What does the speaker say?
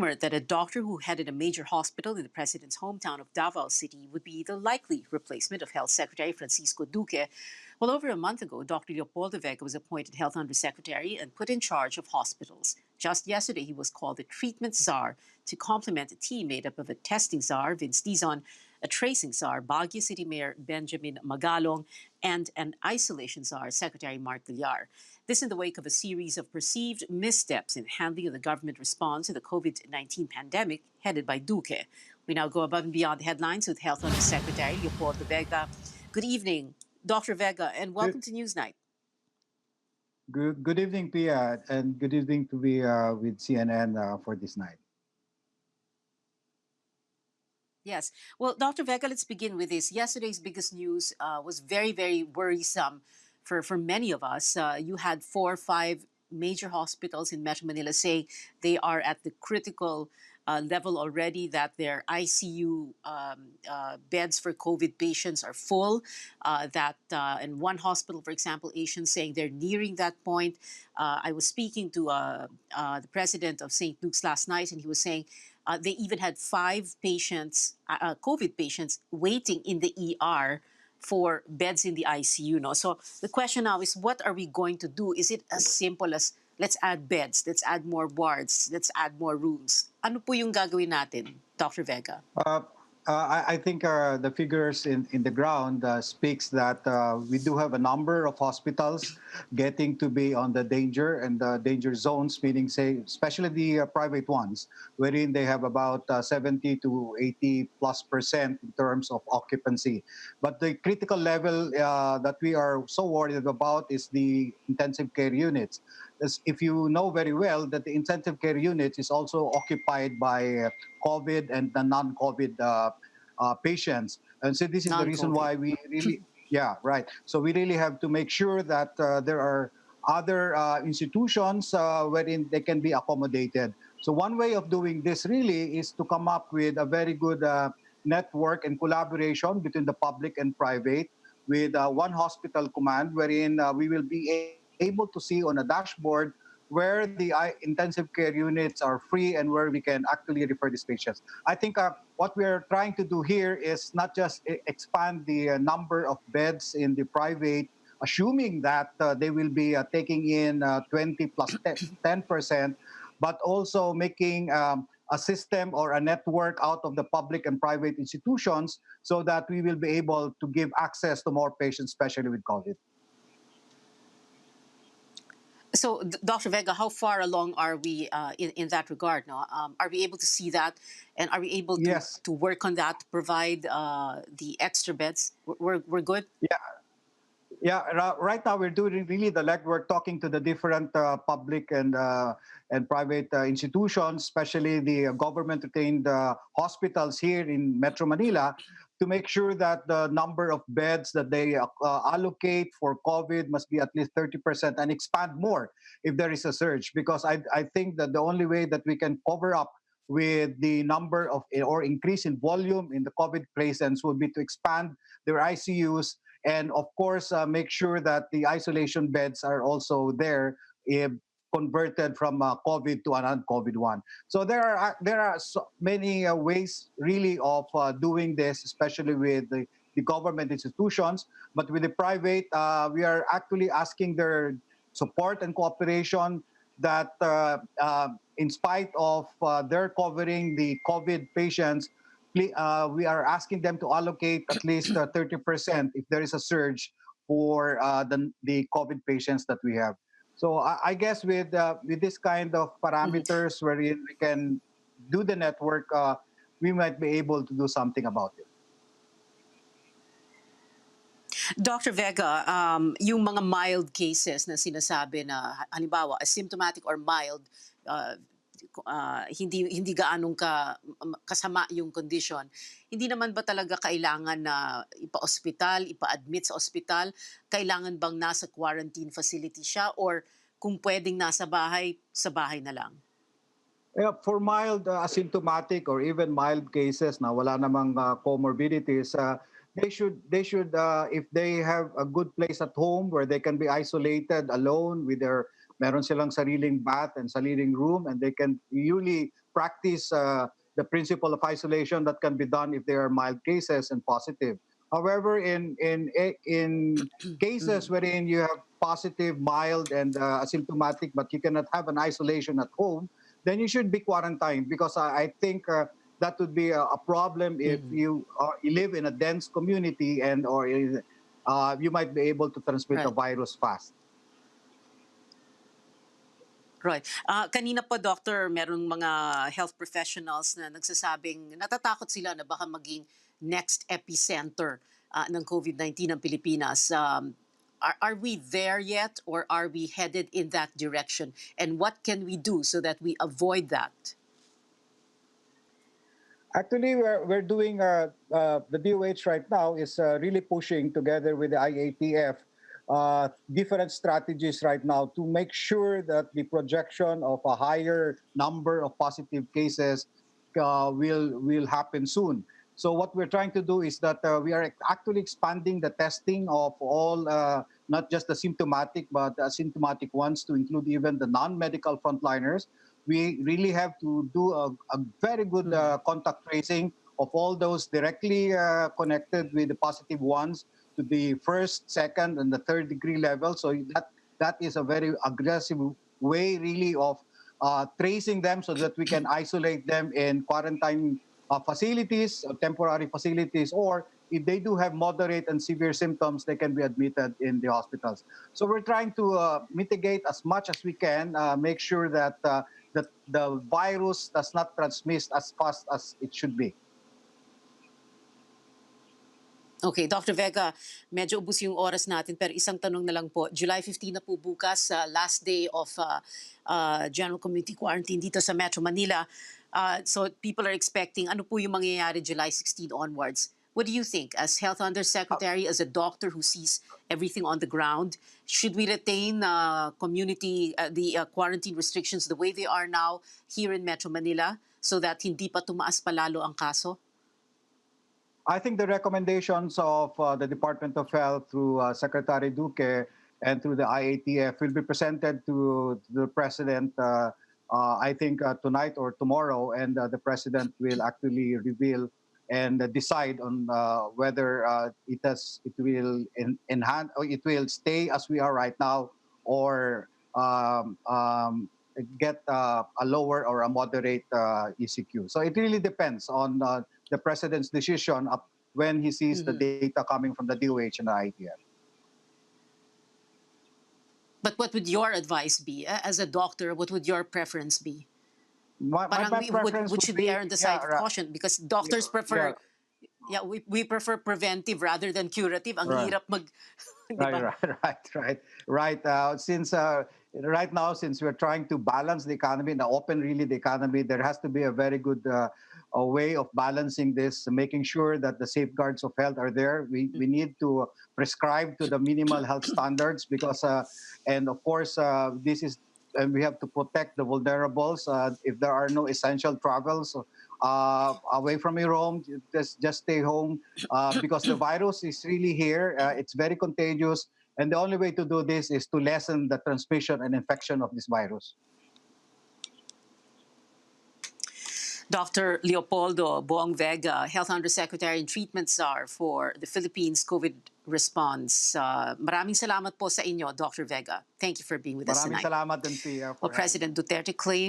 rumored that a doctor who headed a major hospital in the president's hometown of Davao City would be the likely replacement of Health Secretary Francisco Duque. Well, over a month ago, Dr. Leopoldo Vega was appointed Health Undersecretary and put in charge of hospitals. Just yesterday, he was called the treatment czar to complement a team made up of a testing czar, Vince Dizon, a tracing czar, Baguio City Mayor Benjamin Magalong, and an isolation czar, Secretary Mark Villar. This in the wake of a series of perceived missteps in handling of the government response to the COVID-19 pandemic headed by Duque. We now go above and beyond the headlines with Health Undersecretary Leopoldo Vega. Good evening, Dr. Vega, and welcome Good, to Newsnight. good evening, Pia, and good evening to be with CNN for this night. Yes. Well, Dr. Vega, let's begin with this. Yesterday's biggest news was very, very worrisome for many of us. You had 4 or 5 major hospitals in Metro Manila say they are at the critical level already, that their ICU beds for COVID patients are full. That in one hospital, for example, Asians saying they're nearing that point. I was speaking to the president of St. Luke's last night, and he was saying they even had 5 patients, COVID patients, waiting in the ER for beds in the ICU. No? So the question now is, what are we going to do? Is it as simple as let's add beds, let's add more wards, let's add more rooms? Ano po yung gagawin natin, Dr. Vega? I think the figures in the ground speaks that we do have a number of hospitals getting to be on the danger and the danger zones, meaning, say, especially the private ones, wherein they have about 70 to 80+% in terms of occupancy. But the critical level that we are so worried about is the intensive care units. As if you know very well that the intensive care unit is also occupied by COVID and the non-COVID patients. And so this is the reason Non-COVID. why we really, yeah, right. So we really have to make sure that there are other institutions wherein they can be accommodated. So one way of doing this really is to come up with a very good network and collaboration between the public and private with one hospital command, wherein we will be able to see on a dashboard where the intensive care units are free and where we can actually refer these patients. I think what we're trying to do here is not just expand the number of beds in the private, assuming that they will be taking in 20 plus 10%, but also making a system or a network out of the public and private institutions so that we will be able to give access to more patients, especially with COVID. So, Dr. Vega, how far along are we in that regard? No? Are we able to see that? And are we able Yes. to work on that, to provide the extra beds? We're good? Yeah. Yeah, right now we're doing really the legwork, talking to the different public and private institutions, especially the government-retained hospitals here in Metro Manila, to make sure that the number of beds that they allocate for COVID must be at least 30% and expand more if there is a surge. Because I think that the only way that we can cover up with the number of or increase in volume in the COVID patients would be to expand their ICUs and of course make sure that the isolation beds are also there converted from COVID to a non-COVID one. So there are so many ways really of doing this, especially with the government institutions. But with the private, we are actually asking their support and cooperation that in spite of their covering the COVID patients, we are asking them to allocate at least 30% if there is a surge for the COVID patients that we have. So I guess with this kind of Mhm. parameters wherein we can do the network, we might be able to do something about it. Dr. Vega, yung mga mild cases na sinasabi na halimbawa asymptomatic or mild, uh, hindi gaanong kasama yung condition, hindi naman ba talaga kailangan na ipa-ospital, ipa-admit sa ospital? Kailangan bang nasa quarantine facility siya, or kung pwedeng nasa bahay, sa bahay na lang? Yeah, for mild asymptomatic or even mild cases na wala namang comorbidities, they should if they have a good place at home where they can be isolated alone with their meron silang sariling bath and sariling room, and they can really practice the principle of isolation that can be done if there are mild cases and positive. However, in cases Mhm. wherein you have positive, mild, and asymptomatic, but you cannot have an isolation at home, then you should be quarantined, because I think that would be a problem if Mhm. you live in a dense community, you might be able to transmit the Right. virus fast. Right. Kanina po, Doctor, merong mga health professionals na nagsasabing natatakot sila na baka maging next epicenter ng COVID-19 ng Pilipinas. Are we there yet, or are we headed in that direction? And what can we do so that we avoid that? Actually, we're doing the DOH right now is really pushing together with the IATF different strategies right now to make sure that the projection of a higher number of positive cases will happen soon. So what we're trying to do is that we are actually expanding the testing of all, not just the symptomatic, but the asymptomatic ones, to include even the non-medical frontliners. We really have to do a very good Mhm. contact tracing of all those directly connected with the positive ones to the first, second, and the third degree level. So that is a very aggressive way, really, of tracing them so that we can isolate them in quarantine facilities, temporary facilities, or if they do have moderate and severe symptoms, they can be admitted in the hospitals. So we're trying to mitigate as much as we can, make sure that the virus does not transmit as fast as it should be. Okay, Dr. Vega, medyo ubos yung oras natin, pero isang tanong na lang po. July 15 na po bukas, last day of general community quarantine dito sa Metro Manila. So people are expecting, ano po yung mangyayari July 16 onwards? What do you think, as Health Undersecretary, as a doctor who sees everything on the ground? Should we retain the quarantine restrictions the way they are now here in Metro Manila so that hindi pa tumaas palalo ang kaso? I think the recommendations of the Department of Health through Secretary Duque and through the IATF will be presented to the President, I think, tonight or tomorrow, and the President will actually reveal and decide on whether it will enhance, or it will stay as we are right now, or get a lower or a moderate ECQ. So it really depends on the president's decision up when he sees the Mhm. data coming from the DOH and the ITF. But what would your advice be? As a doctor, what would your preference be? My Parang we would, preference would should we be, err on the yeah, side of caution? Because doctors yeah, prefer, yeah, we prefer preventive rather than curative. Ang right. hirap di Right, ba? right. Since right now, since we're trying to balance the economy and open really the economy, there has to be a very good a way of balancing this, making sure that the safeguards of health are there. We need to prescribe to the minimal health standards, because, and of course, this is. And we have to protect the vulnerables. If there are no essential travels away from your home, just stay home, because the virus is really here. It's very contagious, and the only way to do this is to lessen the transmission and infection of this virus. Dr. Leopoldo Vega, Health Undersecretary and Treatment Czar for the Philippines COVID response. Maraming salamat po sa inyo, Dr. Vega. Thank you for being with us Maraming tonight. salamat din, Pia, Well, for having me. President Duterte claimed